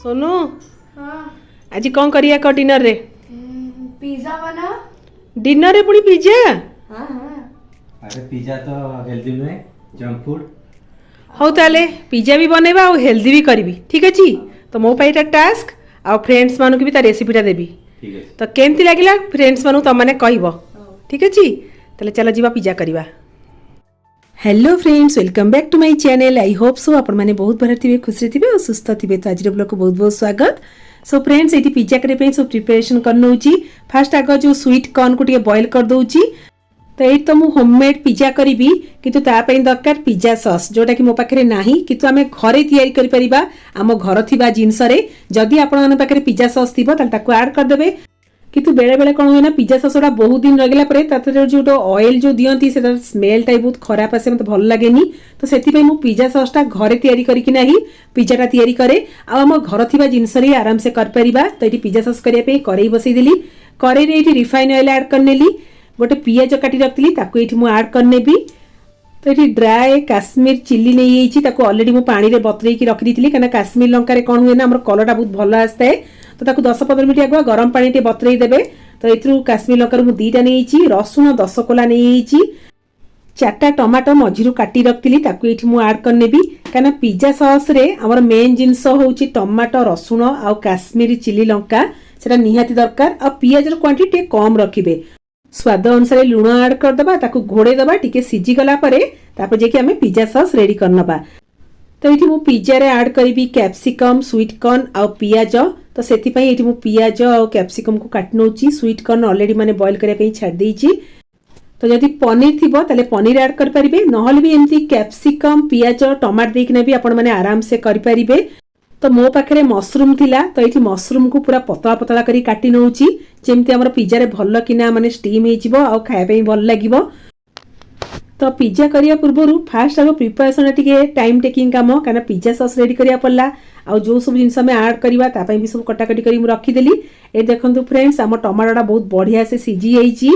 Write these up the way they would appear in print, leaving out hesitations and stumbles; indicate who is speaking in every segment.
Speaker 1: सोनू
Speaker 2: हाँ
Speaker 1: आज कौन करिया क डिनर रे
Speaker 2: पिज्जा बना।
Speaker 1: डिनर रे पुणी पिज्जा
Speaker 2: हाँ हाँ
Speaker 3: अरे पिज्जा तो हेल्दी नुहे जंक फूड
Speaker 1: हौ ताले पिज्जा भी बनेबा और हेल्दी भी करबी ठीक अछि तो मो पाई एटा टास्क आ फ्रेंड्स मानु के भी ता रेसिपीटा देबी
Speaker 3: ठीक है
Speaker 1: तो केमती लागिला फ्रेंड्स मानु त माने कहबो ठीक अछि तले चलो जीवा पिज्जा करिबा। Hello friends welcome back to my channel I hope so आपण माने बहुत भर थिबे खुशी थिबे और सुस्थ थिबे तो आज ब्लॉग को बहुत बहुत स्वागत। सो फ्रेंड्स एटी पिज्जा करे पे सब प्रिपरेशन करनौची फास्ट आग जो स्वीट कॉर्न को टिके बॉईल कर दउची तो ये तो मु होममेड पिज्जा करिबी किंतु ता पई दरकार पिज्जा सॉस जोटा कि मो पाखरे नाही किंतु आमे घरे तयारी करि परिबा आम घर थिबा जिंस रे जदी आपण माने पाखरे पिज्जा सॉस थिबो ताल ताको ऐड कर देबे किंतु बेले बेले कौन हुए ना पिज्जा सॉसटा बहुत दिन रगला पर जो ऑयल जो दियंती से स्मेलटा बहुत खराब आसे मत भल लागेनी तो सेति मु पिज्जा सॉसटा घरे तयारी करिकि नाही पिज्जाटा तयारी करे आ हम घर थिबा जिंस रे आराम से कर परिबा तो एटी पिज्जा सॉस करिया पे करेई बसई देली करेई रे एटी रिफाइन ऑयल ऐड करनेली गोटे पियाज काटी रखली ताको एटी मु ऐड करनेबी तो ये ड्राए काश्मीर चिल्ली नहीं ताको ऑलरेडी मु पानी रे बतरेई की रखी दीथिली कना काश्मीर लंका रे कोन हुए ना हमर कलरटा बहुत भल आस्ता है तो ताको 10-15 मिनिट आगुआ गरम पानी टे बतरेई देबे तो एथरु काश्मीर लंका मु 2टा नहीं रसुण 10 कोला नहीं 4टा टमाटो मझिरु काटी रखली ताको एठी मु ऐड करनेबी कना पिज्जा सॉस रे हमर मेन जिंस होउची टमाटो रसुण आ काश्मीरी चिल्ली लंका सेटा निहाती दरकार आ पियाज रो क्वांटिटी कम रखिबे स्वाद अनुसार लुण ऐड कर दबा ताको घोड़े दबा टिके सिझी गला परे तापर जे कि हमें पिज्जा सॉस रेडी करनबा तो एठी मु पिज्जा रे ऐड करिबी कैप्सिकम स्वीट कॉर्न आ पियाज तो सेति पई एठी मु पियाज आ कैप्सिकम को काट नउची स्वीट कॉर्न ऑलरेडी माने बॉईल करे पे छाड़ देइची तो जदि पनीर थिबो ताले पनीर ऐड कर परिबे नहले भी एमती कैप्सिकम पियाज टमाटर देकिना भी आपण माने आराम से करि परिबे तो मो पाखरे मशरूम थिला तो एठी मशरूम को पूरा पतला पतला करी काटी नउची जेमती हमर पिज्जा रे भल्ल किना माने स्टीम हेजिबो आ खाय पे भल लागिबो तो पिज्जा करिया पूर्वरु फास्ट आगो प्रिपरेशन टिके टाइम टेकिंग काम काना पिज्जा सॉस रेडी करिया पड़ला आ जो सब जिंस में ऐड करबा ता पई भी सब कटाकटी करी मु रखी देली ए देखंतु फ्रेंड्स हम टमाटोटा बहुत बढ़िया से सिझी जाईची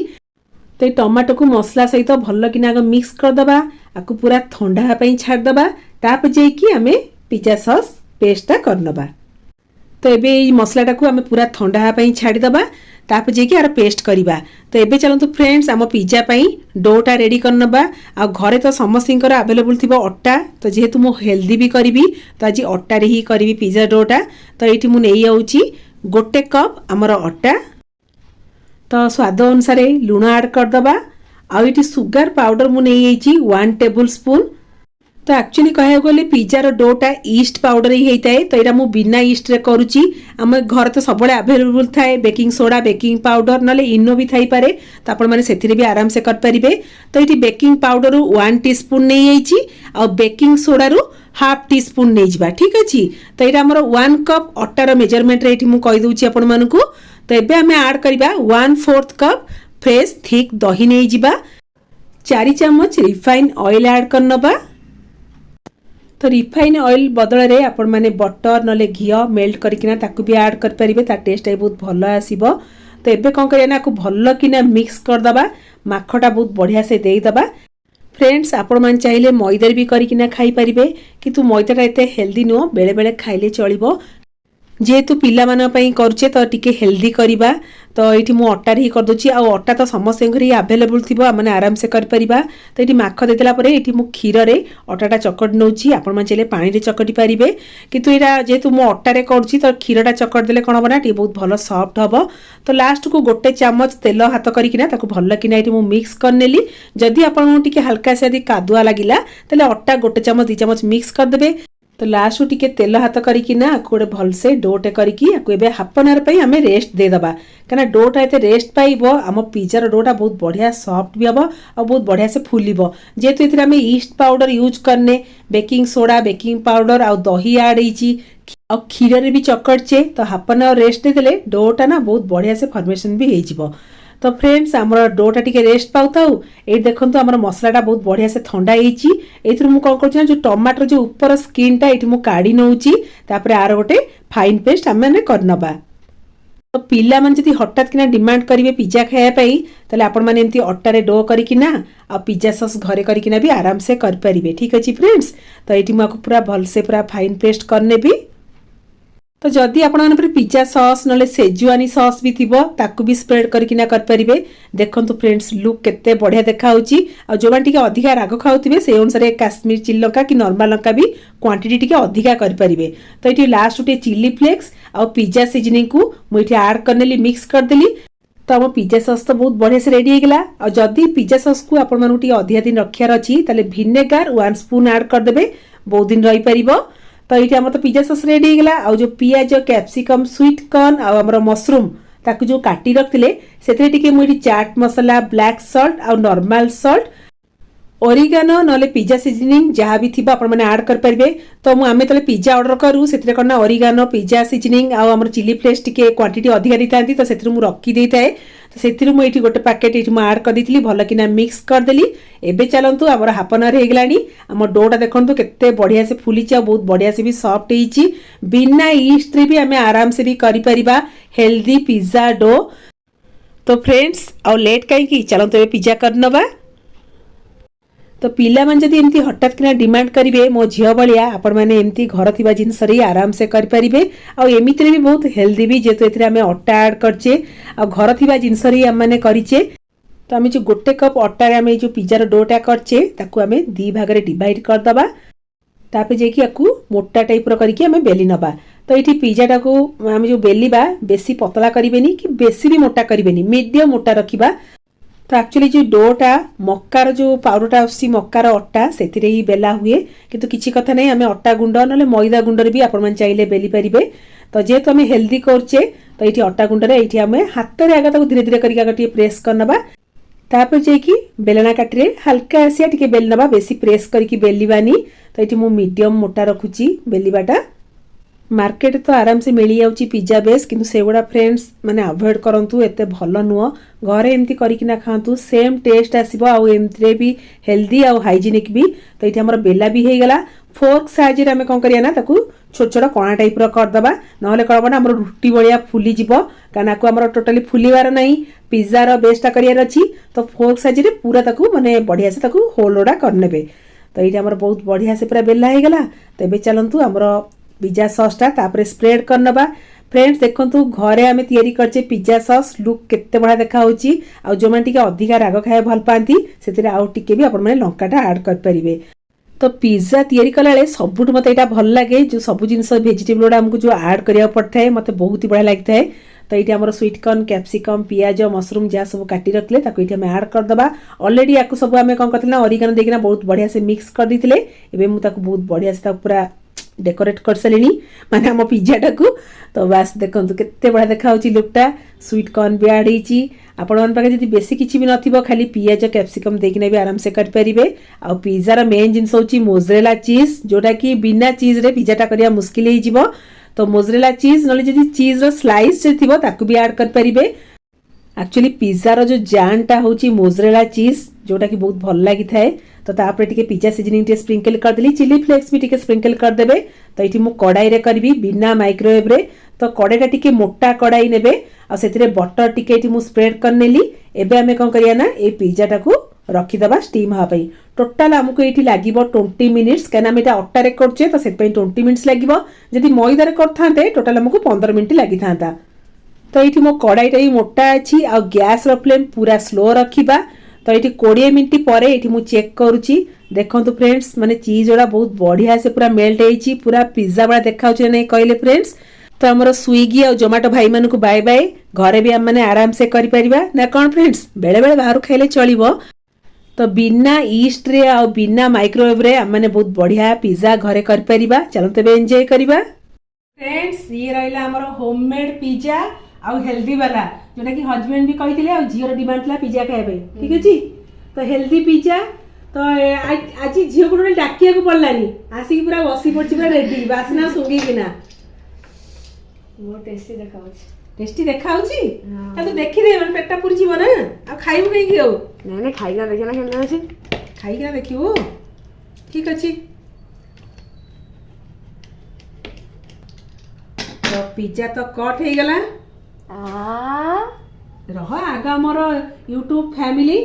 Speaker 1: तो टमाटो को मसला सहित भल्ल किना आगो मिक्स कर दबा आकु पूरा ठंडा पई छाड़ दबा ताप जे कि हमें पिज्जा सॉस पेस्टटा करनबा तो एबे ई मसलाटा को हमें पूरा ठंडा पई छाड़ी दबा ताप जे कि आर पेस्ट करिबा तो एबे चलंतु फ्रेंड्स हम पिज्जा पई डोटा रेडी करनबा आ घरे तो समस्तिंकर अवेलेबल थिबो अट्टा तो जेहेतु मो हेल्दी भी करिवि तो आज अट्टा रे ही करिवि पिज्जा डोटा तो एठी मु नेई आउची 1 कप हमर अट्टा तो स्वाद अनुसार लुण ऐड कर दबा आ एठी सुगर पाउडर मु नेई आइची 1 टेबल स्पून तो एक्चुअली कहे गले पिज्जा रो डोटा ईस्ट पाउडर ही होता है तो यहाँ मुझे बिना ईस्ट रे करुच्ची आम घर तो सब अवेलेबल थाए बेकिंग सोडा बेकिंग पाउडर ना इनो भी थी पारे तो आपण मैंने से भी आराम से करें तो ये बेकिंग पाउडर 1 टीस्पून नहीं आ बेकिंग सोडा रु हाफ टीस्पून नहीं जा ठीक अच्छे तो यहाँ आमर 1 कप अट्टार मेजरमेंट रे मुझे कहीदे आपण मानक तो ये आम ऐड करवा 1/4 कप फ्रेश थिक दही नहीं जा 4 चम्मच रिफाइन ऑयल ऐड करनबा तो रिफाइन ऑयल बदल रे आपण माने बटर नले घी मेल्ट करकिना ताकू भी ऐड कर परिबे ता टेस्ट है बहुत भलो आसीबो तो एबे कोन करिया ना को भलो किना मिक्स कर दबा माखटा बहुत बढ़िया से देई दबा फ्रेंड्स आपण मान चाहिले मैदा भी करकिना खाई परिबे किंतु मैदाटा एते हेल्दी नो बेले बेले खाइले चलिबो जेहेतु पिला माना पई करछे तो टिके हेल्दी करिबा तो एठी मु अट्टा रे ही कर दोची आ अट्टा तो समस्त घरे अवेलेबल थिबो माने आराम से कर परिबा तो एठी माख देतला परे एठी मु खीर रे अट्टाटा चकट नउची आपण मान चले पानी रे चकटी परिबे किंतु एरा जेहेतु मु अट्टा रे करछि तो खीरटा चकट देले कोन बना टी बहुत भलो सॉफ्ट हबो तो लास्ट को 1 चम्मच तेल हाथ करिकिना ताको भल्ल किना एठी मु मिक्स करनेली जदी आपण टिके हल्का से यदि कादुआ लागिला तले अट्टा 1 चम्मच 2 चम्मच मिक्स कर देबे तो लास्ट टिके तेल हाथ करिकिना गोटे भलसे डोटे करिकी एबे हाफ एन आवर पई हमें रेस्ट दे दबा कना डोटा एते रेस्ट पाइबो आम पिज्जा रो डोटा बहुत बढ़िया सॉफ्ट भी हबो और बहुत बढ़िया से फुलिबो जेतु एथिरा हमें ईस्ट पाउडर यूज करने बेकिंग सोडा बेकिंग पाउडर आ दही ऐड होईची आ खीर रे भी चकड़चे तो हाफ एन आवर रेस्ट देले डोटा ना बहुत बढ़िया से फॉर्मेशन भी हेजिबो तो फ्रेंड्स आमर डोटा टिके रेस्ट पाउताउ ए देखंतु आमर मसलाटा बहुत बढ़िया से ठंडा हेची एथुर मु कोन करछि ना जो टमाटर जो ऊपर स्किनटा एठी मु काढी नउची तापर आर गोटे फाइन पेस्ट हमें करनबा तो पिला मन जदी हठात किना डिमांड करिवे पिज्जा खाया पई तले आपण माने एमती अट्टा रे डो करिकिना आ पिज्जा सॉस घरे करिकिना भी आराम से कर परिबे ठीक अछि फ्रेंड्स तो एठी मु पूरा भल से पूरा फाइन पेस्ट करने भी तो जदि आपण पिज्जा सॉस नले सेजुआनी सॉस भी थिबो ताकू भी स्प्रेड करकिना कर परिबे। देखंतु फ्रेंड्स लुक केते बढ़िया देखा होची। आ जोबान टिके अधिका राग खाउथिबे से अनुसार काश्मीर चिली लंका कि नॉर्मल लंका भी क्वांटिटी टिके अधिका कर परिबे। तो एठी लास्ट उटे चिली फ्लेक्स आ पिज्जा सीजनिंग को मु एठी ऐड करनेली मिक्स कर देली। तो हम पिज्जा सॉस तो बहुत बढ़िया से रेडी होगला। और जदि पिज्जा सॉस को आपण मानु टिके अधिका दिन रखियार अछि ताले विनेगर 1 स्पून ऐड कर देबे, बहुत दिन रही परिबो। तो ये आम तो पिज्जा सॉस रेडी होगला। आ जो पियाज कैप्सिकम स्वीट कॉर्न आमर मशरूम ताकू जो काटी रखते से चाट मसला ब्लैक सॉल्ट आ नॉर्मल सॉल्ट ओरिगानो नले पिज्जा सीजनिंग जहाँ भी थी आपण मैंने ऐड कर पारे। तो मुझे तले पिज्जा ऑर्डर करूँ से करना ओरिगानो पिज्जा सीजनिंग आम चिली फ्लेक्स टिके क्वांटिटी अधिका देता तो से रखी देता है। तो से मुझे गोटे पैकेट ये ऐड कर दी भल कि मिक्स करदेली। एबे चलतु आम हाफ एन आवर होगलानी। आम डोटा देखो केते बढ़िया से फुली बहुत बढ़िया से भी सॉफ्ट होती। बिना ईस्ट रे भी आम आराम से भी करि परिबा हेल्दी पिज्जा डो। तो फ्रेंड्स आउ लेट कहीं चलतु ए पिज्जा करनबा। तो पिला मन जदि एमती हठात किना डिमांड करिवे मो झियो बलिया आपण माने एमती घर थिबा जिंस रे आराम से कर परिबे। आ एमिति भी बहुत हेल्दी भी जेतो एथरे हमें अट्टा ऐड करचे आ घर थिबा जिंस रे हम माने करिचे। तो आम जो गोटे कप अट्टा रे हमें जो पिज्जा रो डोटा करचे ताकू हमें दी भाग रे डिवाइड कर दबा। तापे जेकी याकू मोटा टाइप रो करके हमें बेली नबा। तो ये पिज्जा टाकू आम जो बेलिबा बेसी पतला करिवेनी कि बेसी भी मोटा करिवेनी, मीडियम मोटा रखिबा। तो एक्चुअली जो डोटा मक्कार जो पाउडरटा आसी मक्कार अट्टा से ही बेला हुए किंतु किसी कथा नहीं आम अट्टा गुंड ना मैदा गुंडर भी आपण मैंने चाहिए बेली पारे। तो जेहेतु आम हेल्दी करचे तो ये अट्टा गुंडर ये आम हाथ में आगे धीरे धीरे करके प्रेस करनबा। तापर जाकि बेलना काटी हल्का आसिया टिके बेली नबा, बेसी प्रेस करके बेलिबानी। तो ये मुझे मीडियम मोटा रखुची बेलिबाटा। मार्केट तो आराम से मिल जाऊँगी पिज्जा बेस किंतु से गुड़ा फ्रेंड्स माने अवॉइड करंतु, एते भल नुह। घरे एमती करिकिना खातु सेम टेस्ट आसीबो आ एमती भी हेल्दी आ हाइजीनिक भी। तो ये हमर बेला भी हो गला। फोर्क साइज रे हमें कौन करिया ना ताकू छोट छोट कणा टाइप रो कर दबा, नहले करबो ना हमर रुटी बलिया फुली जिवो काना को हमर टोटली फुलीवार नहीं। पिज्जा रो बेसटा करियार अछि तो फोर्क साइज रे पूरा ताकू माने बढ़िया से ताकू होलोडा कर नेबे। तो ये हमर बहुत बढ़िया से पूरा बेला हो गला। तबे चलंतु हमर पिज्जा सॉसटा तापरे स्प्रेड करनबा। फ्रेंड्स देखंतु घरे आमे तयारी करचे पिज्जा सॉस लुक केते बड़ा देखा होची। आ जो माने टिके अधिका राग खाए भल पांती सेतिरे आउ टिके भी आपण माने लंकाटा ऐड कर परिबे। तो पिज्जा तयारी कलाले सबुठ मते एटा भल लागे जो सब जिंस वेजिटेबल गुडा हमकु जो ऐड करिया पड़थाय मते बहुत ही बड़ा लागता है। तो ये हमर स्वीट कॉर्न कैप्सिकम पियाज मशरूम जहाँ सब काटी रखले ताको ये हमें ऐड कर दबा। ऑलरेडी याकु सब आमे कोन करथले ओरिगानो देकिना बहुत बढ़िया से मिक्स कर दिथिले। एबे मु ताको बहुत बढ़िया से ताको पूरा डेकोरेट कर सारे माने आम पिज्जा टाकू। तो बास देखो केते बड़ा देखा होची लुकटा। स्वीट कॉर्न भी ऐड होची। आपण मन पाके जदी बेसी किछि भी नथिबो खाली पियाज कैप्सिकम देकिना भी आराम से कर परिबे। आ पिज्जा रा मेन जिंस होची मोजरेला चीज जोटा कि बिना चीज रे पिज्जाटा करिया मुश्किल ही जिवो। तो मोजरेला चीज नले जदी चीज रो स्लाइस जे थिबो ताकू भी ऐड कर परिबे। एक्चुअली पिज्जा रो जो जानटा होची मोजरेला चीज जोटा कि बहुत भल लागि थाए। तो तापर टिके पिज्जा सीजनिंग टे स्प्रिंकल कर देली, चिली फ्लेक्स भी टिके स्प्रिंकल कर देबे। तो इठी मु कढ़ाई रे करबी बिना माइक्रोवेव रे। तो कढ़ाईटा टिके मोटा कढ़ाई नेबे आ सेतिरे बटर टिके इठी मु स्प्रेड कर नेली। एबे हमें कोन करिया ना ए पिज्जा टाकू रखी दबा स्टीम हा पई। टोटल हमकु एठी लागिबो 20 मिनिट्स काना मेटा अट्टा रे करछे तो सेत पई 20 मिनिट्स लागिबो। जदी मैदा रे करथांते टोटल हमकु 15 मिनिट लागि थांता। तो ये मो कढ़ाईटा भी मोटा अच्छी आ गैस रो फ्लेम पूरा स्लो रखिबा। तो ये 20 मिनिट पर ये चेक करुच्ची। देखो फ्रेंड्स माने चीज वाला बहुत बढ़िया से पूरा मेल्ट होइची, पूरा पिज्जा वाला देखा नहीं कहले फ्रेंड्स। तो हमर स्विगी और जोमेटो भाई मान को बाय बाय। घरे भी हम आराम से करि परिबा ना कौन फ्रेंड्स, बेले बेले बाहर खाइले चलिबो। तो बिना ईस्ट रे आ बिना माइक्रोवेव रे हम बहुत बढ़िया पिज्जा घरे कर परिबा। चलो तबे एंजॉय करिबा फ्रेंड्स। ये रहिला हमर होममेड पिज्जा आउ हेल्दी वाला जोटा कि हजबैंड भी कही आ झीर डिमांड था पिज्जा खाए ठीक अच्छे। तो हेल्दी पिज्जा तो आज झील को डाकिया को पड़लानी आसिक पूरा बसी पड़ी पूरा रेडी बासना सुंगी किना
Speaker 2: टेस्टी देखा
Speaker 1: टेस्टी देखा तो देखिदे मैंने पेटा पुरी जीव ना आ खाइबु कहीं आउ
Speaker 2: नहीं खाइना देखना केमन अछि
Speaker 1: खाइना देखिबो ठीक अच्छे। तो पिज्जा तो कट हो गला। रह आग आमर यूट्यूब फैमिली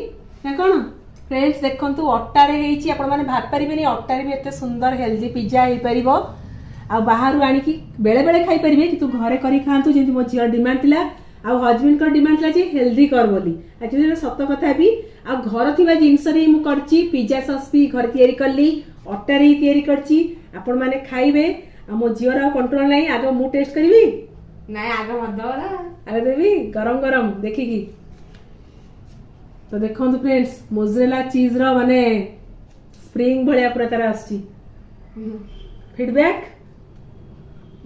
Speaker 1: ना कौन फ्रेंड्स देखंतु अट्टा रे हेची आपण माने भात परिबेनी अट्टा रे भी एते सुंदर हेल्दी पिज्जा हे परिबो। आ बाहर आनिकी बेले बेले खाई परिबे कि तू घरे करी खांतु जेंति मो झियर डिमांड थिला आ हस्बैंड को डिमांड थिला जे हेल्दी कर बोली एक्चुअली सत कथा भी आ घर थिबा जिंस रे मु करची पिज्जा सॉस भी घर तयारी करली अट्टा रे तयारी करची आपण माने खाइबे आ मो झियर आ कंट्रोल नाही आगे मु टेस्ट करबी
Speaker 2: ନାଇଁ ଆଗ ମଦ ନା
Speaker 1: आगे देबी गरम गरम देखिकी तो देखो फ्रेंड्स मोजरेला चीज रो माने स्प्रिंग भलिया पूरा तार आछि फीडबैक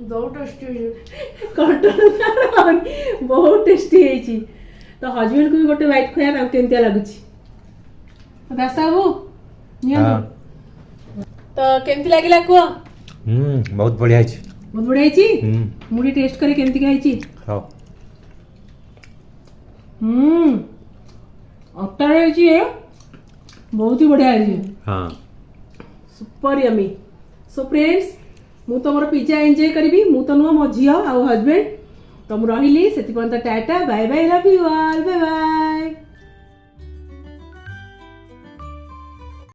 Speaker 2: ବହୁତ ଟେଷ୍ଟି ହେଇଛି
Speaker 1: कंट्रोल बहुत टेस्टी ହେଇଛି तो हस्बैंड को भी गोटे वाइट खोया ताम केमतिया लागुची तो दासा बाबू नियंतु तो केमति लागिला को
Speaker 3: बहुत बढ़िया है
Speaker 1: बहुत बढ़िया ହେଇଛି मुड़ी टेस्ट करे केमति का ହେଇଛି
Speaker 3: खाओ
Speaker 1: अट्टा ହେଇଛି बहुत ही बढ़िया ହେଇଛି
Speaker 3: हाँ
Speaker 1: सुपर यमी सो फ्रेंड्स मु तो मोर पिज्जा एंजॉय करिबी मु तो नुह मो झियो आ हस्बैंड तो मु रहिली सेति पर्यंत ta-ta bye bye love you all bye bye